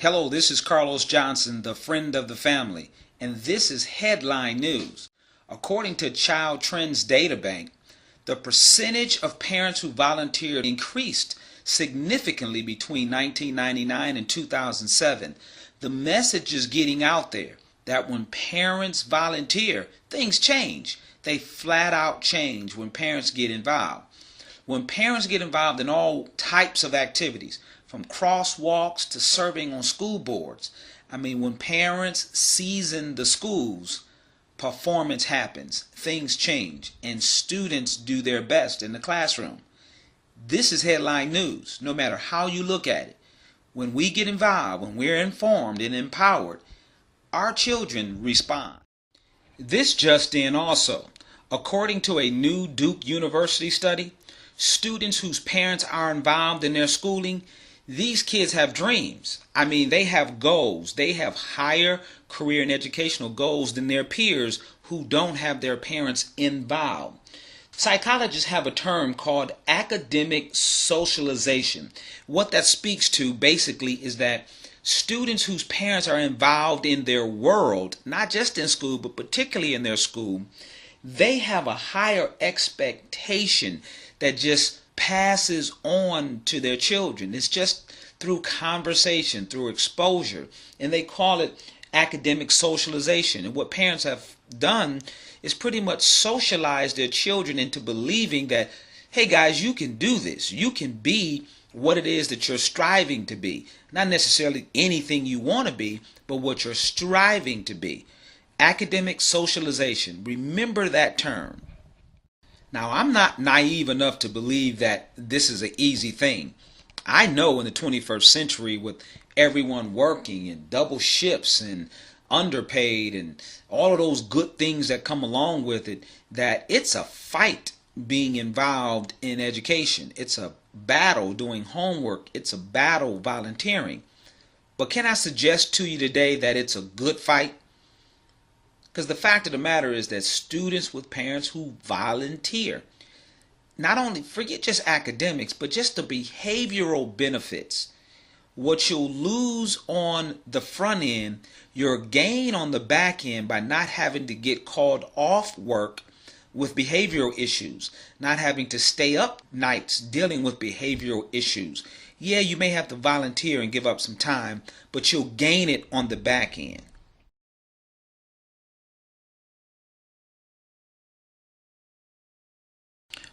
Hello, this is Carlos Johnson, the friend of the family, and this is headline news. According to Child Trends Data Bank, the percentage of parents who volunteered increased significantly between 1999 and 2007. The message is getting out there that when parents volunteer, things change. They flat out change when parents get involved. When parents get involved in all types of activities, from crosswalks to serving on school boards, when parents season the schools, performance happens, things change, and students do their best in the classroom. This is headline news, no matter how you look at it. When we get involved, when we're informed and empowered, our children respond. This just in also. According to a new Duke University study, students whose parents are involved in their schooling, these kids have dreams. They have goals. They have higher career and educational goals than their peers who don't have their parents involved. Psychologists have a term called academic socialization. What that speaks to basically is that students whose parents are involved in their world, not just in school, but particularly in their school, they have a higher expectation that just passes on to their children. It's just through conversation, through exposure, and they call it academic socialization. And what parents have done is pretty much socialize their children into believing that, hey guys, you can do this. You can be what it is that you're striving to be. Not necessarily anything you want to be, but what you're striving to be. Academic socialization. Remember that term. Now, I'm not naive enough to believe that this is an easy thing. I know in the 21st century, with everyone working and double shifts and underpaid and all of those good things that come along with it, that it's a fight being involved in education. It's a battle doing homework. It's a battle volunteering. But can I suggest to you today that it's a good fight? Because the fact of the matter is that students with parents who volunteer, not only forget just academics, but just the behavioral benefits. What you'll lose on the front end, your gain on the back end by not having to get called off work with behavioral issues, not having to stay up nights dealing with behavioral issues. Yeah, you may have to volunteer and give up some time, but you'll gain it on the back end.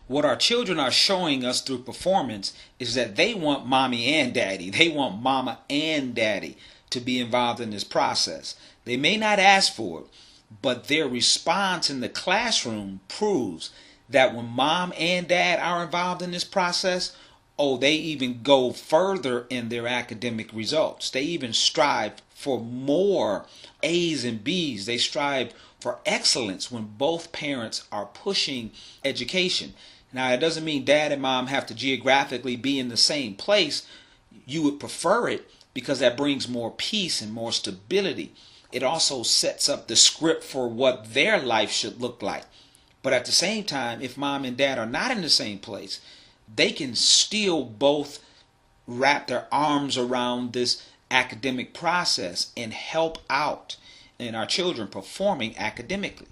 What our children are showing us through performance is that they want mommy and daddy. They want mama and daddy to be involved in this process. They may not ask for it, but their response in the classroom proves that when mom and dad are involved in this process, they even go further in their academic results. They even strive for more A's and B's. They strive for excellence when both parents are pushing education. Now, it doesn't mean dad and mom have to geographically be in the same place. You would prefer it because that brings more peace and more stability. It also sets up the script for what their life should look like. But at the same time, if mom and dad are not in the same place, they can still both wrap their arms around this academic process and help out in our children performing academically.